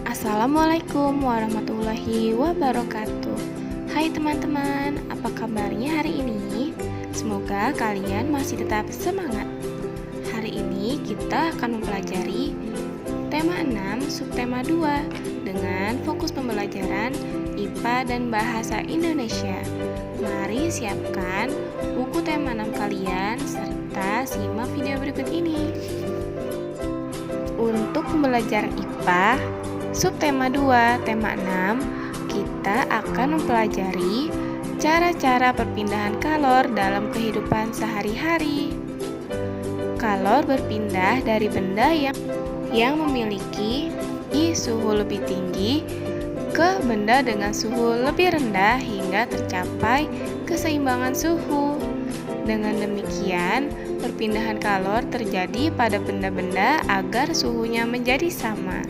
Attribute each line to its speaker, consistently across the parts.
Speaker 1: Assalamualaikum warahmatullahi wabarakatuh. Hai teman-teman, apa kabarnya hari ini? Semoga kalian masih tetap semangat. Hari ini kita akan mempelajari tema 6 subtema 2 dengan fokus pembelajaran IPA dan Bahasa Indonesia. Mari siapkan buku tema 6 kalian serta simak video berikut ini. Untuk pembelajaran IPA subtema 2, tema 6, kita akan mempelajari cara-cara perpindahan kalor dalam kehidupan sehari-hari. Kalor berpindah dari benda yang memiliki suhu lebih tinggi ke benda dengan suhu lebih rendah hingga tercapai keseimbangan suhu. Dengan demikian, perpindahan kalor terjadi pada benda-benda agar suhunya menjadi sama.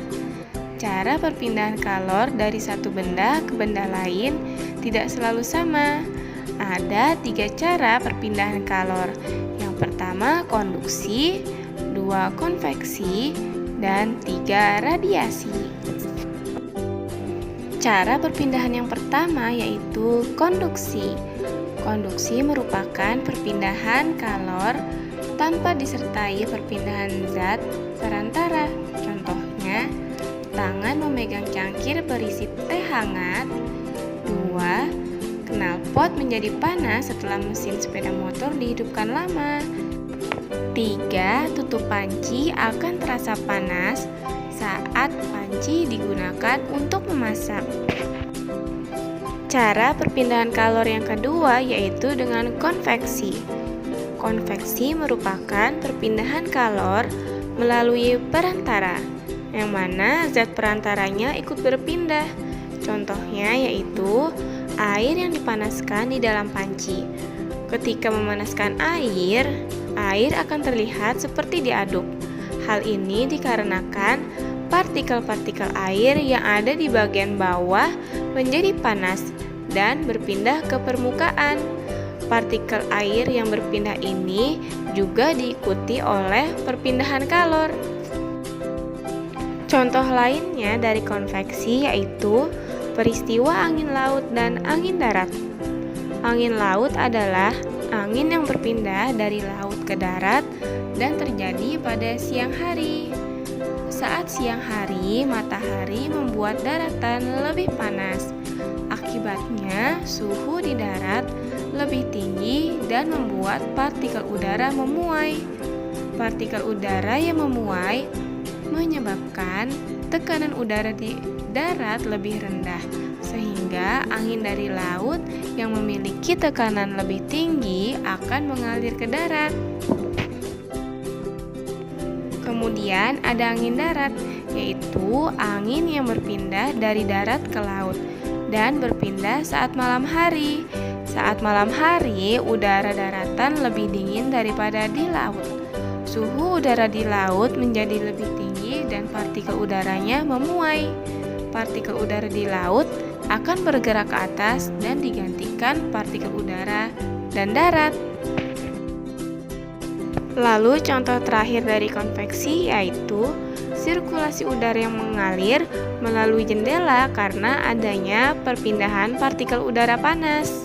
Speaker 1: Cara perpindahan kalor dari satu benda ke benda lain tidak selalu sama. Ada 3 cara perpindahan kalor. Yang pertama konduksi, 2 konveksi, dan 3 radiasi. Cara perpindahan yang pertama yaitu konduksi. Konduksi merupakan perpindahan kalor tanpa disertai perpindahan zat perantara. Contohnya, tangan memegang cangkir berisi teh hangat. 2. Knalpot menjadi panas setelah mesin sepeda motor dihidupkan lama. 3. Tutup panci akan terasa panas saat panci digunakan untuk memasak. Cara perpindahan kalor yang kedua yaitu dengan konveksi. Konveksi merupakan perpindahan kalor melalui perantara, yang mana zat perantaranya ikut berpindah. Contohnya yaitu air yang dipanaskan di dalam panci. Ketika memanaskan air akan terlihat seperti diaduk. Hal ini dikarenakan partikel-partikel air yang ada di bagian bawah menjadi panas dan berpindah ke permukaan. Partikel air yang berpindah ini juga diikuti oleh perpindahan kalor. Contoh lainnya dari konveksi yaitu peristiwa angin laut dan angin darat. Angin laut adalah angin yang berpindah dari laut ke darat dan terjadi pada siang hari. Saat siang hari, matahari membuat daratan lebih panas. Akibatnya, suhu di darat lebih tinggi dan membuat partikel udara memuai. Partikel udara yang memuai menyebabkan tekanan udara di darat lebih rendah, sehingga angin dari laut yang memiliki tekanan lebih tinggi akan mengalir ke darat. Kemudian ada angin darat, yaitu angin yang berpindah dari darat ke laut dan berpindah saat malam hari. Saat malam hari, udara daratan lebih dingin daripada di laut. Suhu udara di laut menjadi lebih tinggi dan partikel udaranya memuai. Partikel udara di laut akan bergerak ke atas dan digantikan partikel udara dan darat. Lalu contoh terakhir dari konveksi yaitu sirkulasi udara yang mengalir melalui jendela karena adanya perpindahan partikel udara panas.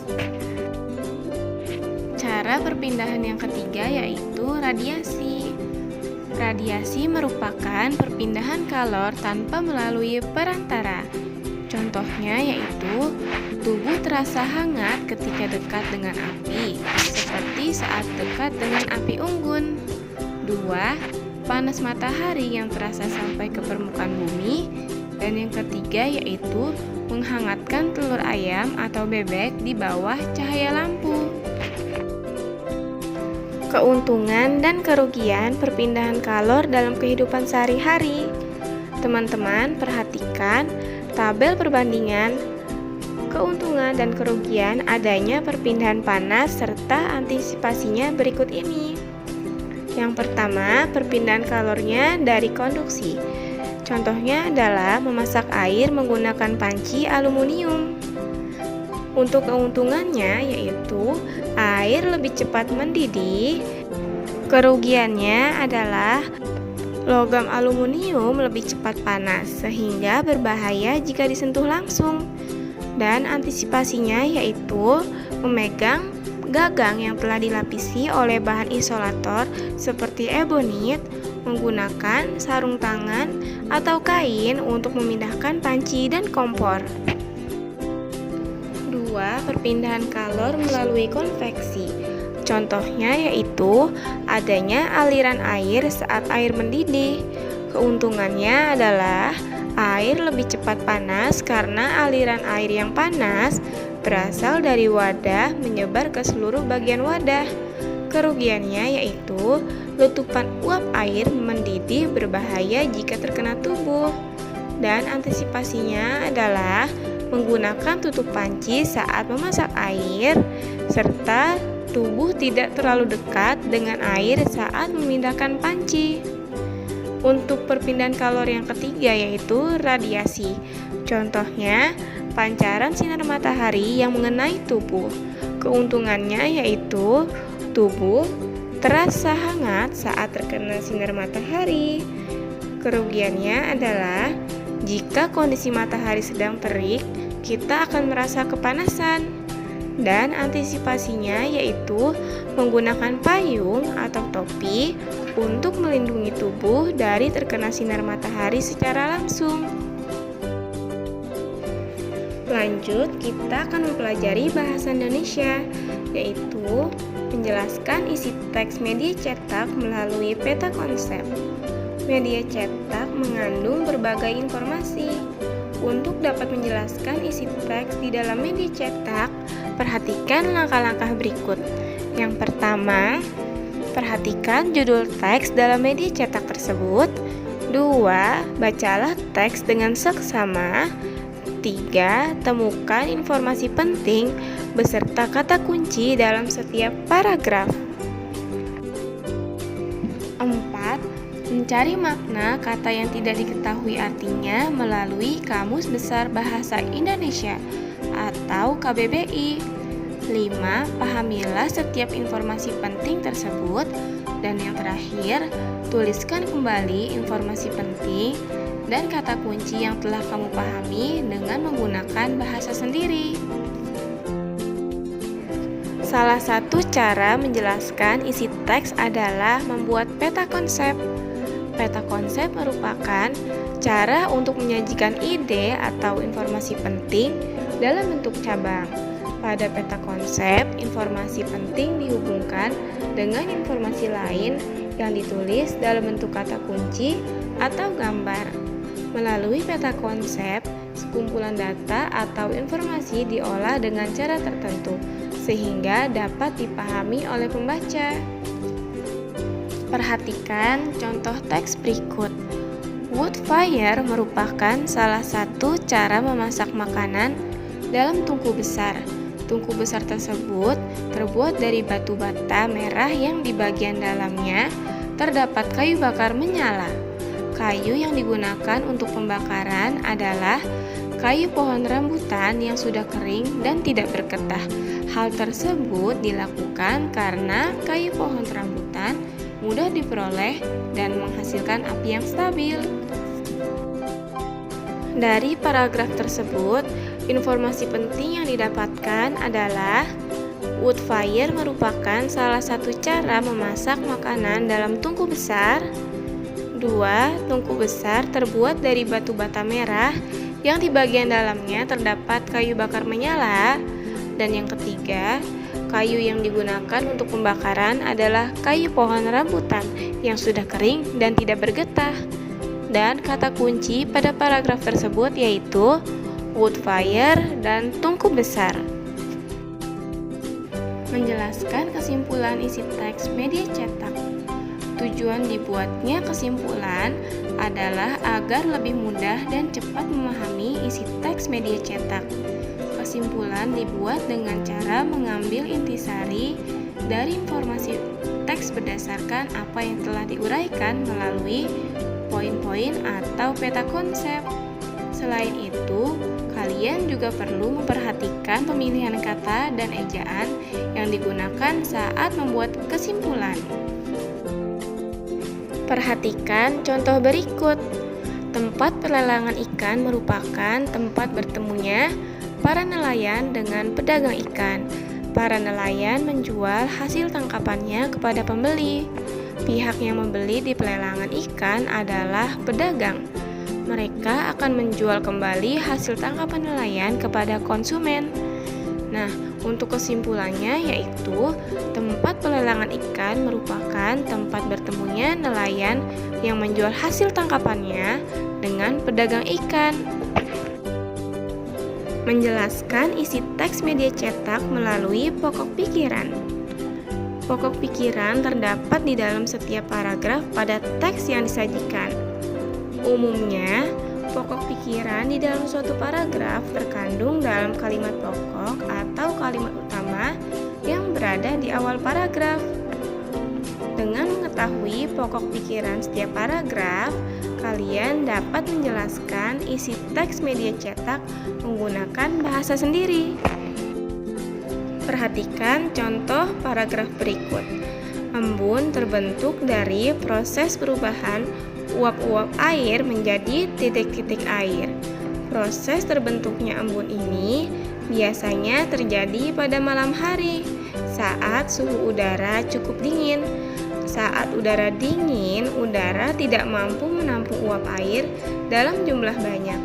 Speaker 1: Cara perpindahan yang ketiga yaitu radiasi. Radiasi merupakan perpindahan kalor tanpa melalui perantara. Contohnya yaitu tubuh terasa hangat ketika dekat dengan api, seperti saat dekat dengan api unggun. 2. Panas matahari yang terasa sampai ke permukaan bumi. Dan yang ketiga yaitu menghangatkan telur ayam atau bebek di bawah cahaya lampu. Keuntungan dan kerugian perpindahan kalor dalam kehidupan sehari-hari. Teman-teman perhatikan tabel perbandingan keuntungan dan kerugian adanya perpindahan panas serta antisipasinya berikut ini. Yang pertama, perpindahan kalornya dari konduksi. Contohnya adalah memasak air menggunakan panci aluminium. Untuk keuntungannya yaitu air lebih cepat mendidih. Kerugiannya adalah Logam aluminium lebih cepat panas sehingga berbahaya jika disentuh langsung. Dan antisipasinya yaitu memegang gagang yang telah dilapisi oleh bahan isolator seperti ebonit, menggunakan sarung tangan atau kain untuk memindahkan panci dan kompor. 2. Perpindahan kalor melalui konveksi. Contohnya yaitu adanya aliran air saat air mendidih. Keuntungannya adalah air lebih cepat panas karena aliran air yang panas berasal dari wadah menyebar ke seluruh bagian wadah. Kerugiannya yaitu letupan uap air mendidih berbahaya jika terkena tubuh. Dan antisipasinya adalah menggunakan tutup panci saat memasak air, serta tubuh tidak terlalu dekat dengan air saat memindahkan panci. Untuk perpindahan kalor yang ketiga yaitu radiasi. Contohnya, pancaran sinar matahari yang mengenai tubuh. Keuntungannya yaitu tubuh terasa hangat saat terkena sinar matahari. Kerugiannya adalah jika kondisi matahari sedang terik, kita akan merasa kepanasan. Dan antisipasinya yaitu menggunakan payung atau topi untuk melindungi tubuh dari terkena sinar matahari secara langsung. Lanjut, kita akan mempelajari bahasa Indonesia, yaitu menjelaskan isi teks media cetak melalui peta konsep. Media cetak mengandung berbagai informasi. Untuk dapat menjelaskan isi teks di dalam media cetak, perhatikan langkah-langkah berikut. Yang pertama, perhatikan judul teks dalam media cetak tersebut. 2. Bacalah teks dengan seksama. 3. Temukan informasi penting beserta kata kunci dalam setiap paragraf. 4. Mencari makna kata yang tidak diketahui artinya melalui Kamus Besar Bahasa Indonesia atau KBBI. 5. Pahamilah setiap informasi penting tersebut. Dan yang terakhir, tuliskan kembali informasi penting dan kata kunci yang telah kamu pahami dengan menggunakan bahasa sendiri. Salah satu cara menjelaskan isi teks adalah membuat peta konsep. Peta konsep merupakan cara untuk menyajikan ide atau informasi penting dalam bentuk cabang. Pada peta konsep, informasi penting dihubungkan dengan informasi lain yang ditulis dalam bentuk kata kunci atau gambar. Melalui peta konsep, sekumpulan data atau informasi diolah dengan cara tertentu, sehingga dapat dipahami oleh pembaca. Perhatikan contoh teks berikut. Wood fire merupakan salah satu cara memasak makanan dalam tungku besar. Tungku besar tersebut terbuat dari batu bata merah yang di bagian dalamnya terdapat kayu bakar menyala. Kayu yang digunakan untuk pembakaran adalah kayu pohon rambutan yang sudah kering dan tidak bergetah. Hal tersebut dilakukan karena kayu pohon rambutan mudah diperoleh dan menghasilkan api yang stabil. Dari paragraf tersebut, informasi penting yang didapatkan adalah wood fire merupakan salah satu cara memasak makanan dalam tungku besar. 2. Tungku besar terbuat dari batu bata merah yang di bagian dalamnya terdapat kayu bakar menyala. Dan yang ketiga, kayu yang digunakan untuk pembakaran adalah kayu pohon rambutan yang sudah kering dan tidak bergetah. Dan kata kunci pada paragraf tersebut yaitu wood fire dan tungku besar. Menjelaskan kesimpulan isi teks media cetak. Tujuan dibuatnya kesimpulan adalah agar lebih mudah dan cepat memahami isi teks media cetak. Kesimpulan dibuat dengan cara mengambil intisari dari informasi teks berdasarkan apa yang telah diuraikan melalui poin-poin atau peta konsep. Selain itu, kalian juga perlu memperhatikan pemilihan kata dan ejaan yang digunakan saat membuat kesimpulan. Perhatikan contoh berikut. Tempat pelelangan ikan merupakan tempat bertemunya para nelayan dengan pedagang ikan. Para nelayan menjual hasil tangkapannya kepada pembeli. Pihak yang membeli di pelelangan ikan adalah pedagang. Mereka akan menjual kembali hasil tangkapan nelayan kepada konsumen. Nah, untuk kesimpulannya yaitu tempat pelelangan ikan merupakan tempat bertemunya nelayan yang menjual hasil tangkapannya dengan pedagang ikan. Menjelaskan isi teks media cetak melalui pokok pikiran. Pokok pikiran terdapat di dalam setiap paragraf pada teks yang disajikan. Umumnya, pokok pikiran di dalam suatu paragraf terkandung dalam kalimat pokok atau kalimat utama yang berada di awal paragraf. Dengan mengetahui pokok pikiran setiap paragraf, kalian dapat menjelaskan isi teks media cetak menggunakan bahasa sendiri. Perhatikan contoh paragraf berikut. Embun terbentuk dari proses perubahan uap-uap air menjadi titik-titik air. Proses terbentuknya embun ini biasanya terjadi pada malam hari saat suhu udara cukup dingin. Saat udara dingin, udara tidak mampu menampung uap air dalam jumlah banyak.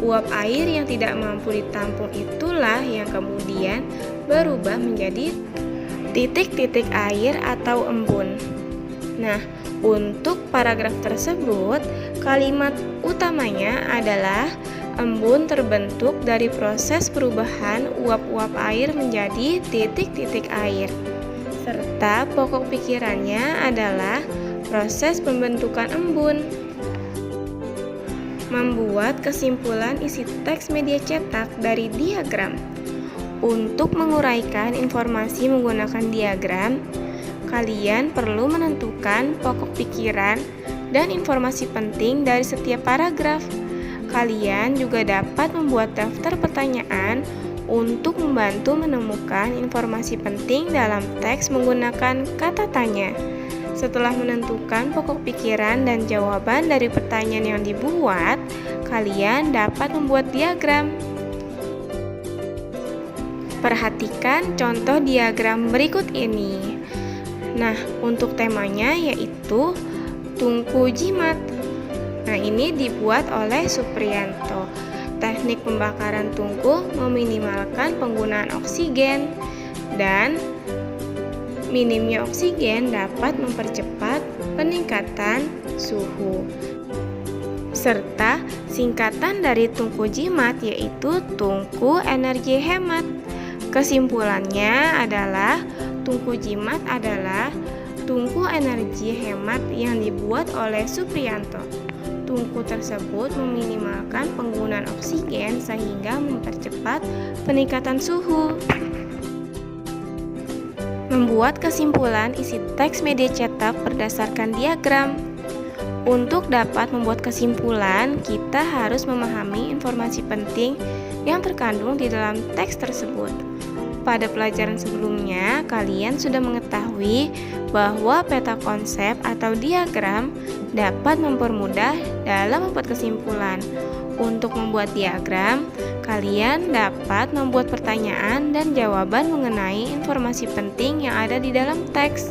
Speaker 1: Uap air yang tidak mampu ditampung itulah yang kemudian berubah menjadi titik-titik air atau embun. Nah, untuk paragraf tersebut, kalimat utamanya adalah embun terbentuk dari proses perubahan uap-uap air menjadi titik-titik air. Serta pokok pikirannya adalah proses pembentukan embun. Membuat kesimpulan isi teks media cetak dari diagram. Untuk menguraikan informasi menggunakan diagram, kalian perlu menentukan pokok pikiran dan informasi penting dari setiap paragraf. Kalian juga dapat membuat daftar pertanyaan untuk membantu menemukan informasi penting dalam teks menggunakan kata tanya. Setelah menentukan pokok pikiran dan jawaban dari pertanyaan yang dibuat, kalian dapat membuat diagram. Perhatikan contoh diagram berikut ini. Nah, untuk temanya yaitu tungku jimat. Nah, ini dibuat oleh Supriyanto. Teknik pembakaran tungku meminimalkan penggunaan oksigen dan minimnya oksigen dapat mempercepat peningkatan suhu. Serta singkatan dari tungku jimat yaitu tungku energi hemat. Kesimpulannya adalah tungku jimat adalah tungku energi hemat yang dibuat oleh Supriyanto. Tungku tersebut meminimalkan penggunaan oksigen sehingga mempercepat peningkatan suhu. Membuat kesimpulan isi teks media cetak berdasarkan diagram. Untuk dapat membuat kesimpulan, kita harus memahami informasi penting yang terkandung di dalam teks tersebut. Pada pelajaran sebelumnya, kalian sudah mengetahui bahwa peta konsep atau diagram dapat mempermudah dalam membuat kesimpulan. Untuk membuat diagram, kalian dapat membuat pertanyaan dan jawaban mengenai informasi penting yang ada di dalam teks.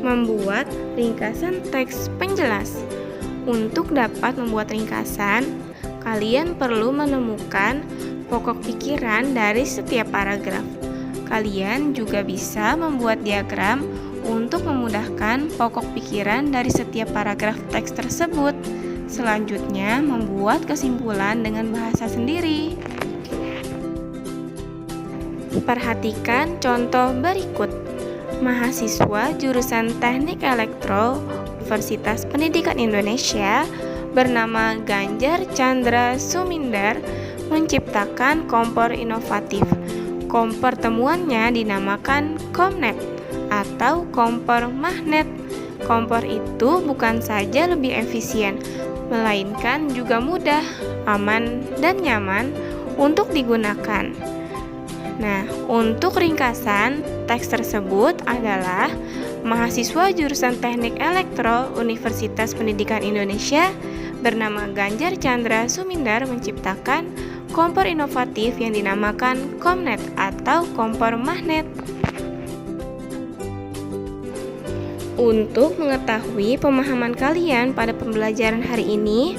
Speaker 1: Membuat ringkasan teks penjelas. Untuk dapat membuat ringkasan, kalian perlu menemukan pokok pikiran dari setiap paragraf. Kalian juga bisa membuat diagram untuk memudahkan pokok pikiran dari setiap paragraf teks tersebut. Selanjutnya, membuat kesimpulan dengan bahasa sendiri. Perhatikan contoh berikut. Mahasiswa jurusan Teknik Elektro Universitas Pendidikan Indonesia bernama Ganjar Chandra Sumindar menciptakan kompor inovatif. Kompor temuannya dinamakan Komnet atau kompor magnet. Kompor itu bukan saja lebih efisien, melainkan juga mudah, aman, dan nyaman untuk digunakan. Nah, untuk ringkasan teks tersebut adalah Mahasiswa jurusan Teknik Elektro Universitas Pendidikan Indonesia bernama Ganjar Chandra Sumindar menciptakan kompor inovatif yang dinamakan Komnet atau kompor magnet. Untuk mengetahui pemahaman kalian pada pembelajaran hari ini,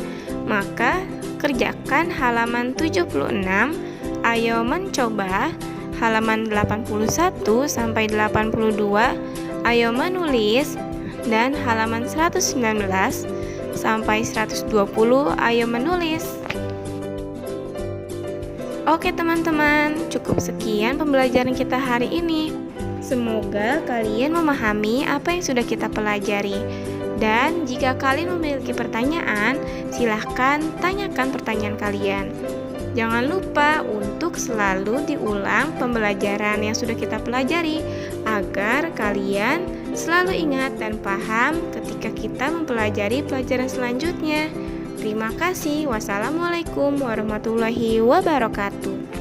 Speaker 1: maka kerjakan halaman 76, ayo mencoba, halaman 81 sampai 82, ayo menulis, dan halaman 119 sampai 120, ayo menulis. Oke teman-teman, cukup sekian pembelajaran kita hari ini. Semoga kalian memahami apa yang sudah kita pelajari. Dan jika kalian memiliki pertanyaan, silahkan tanyakan pertanyaan kalian. Jangan lupa untuk selalu diulang pembelajaran yang sudah kita pelajari, agar kalian selalu ingat dan paham ketika kita mempelajari pelajaran selanjutnya. Terima kasih. Wassalamualaikum warahmatullahi wabarakatuh.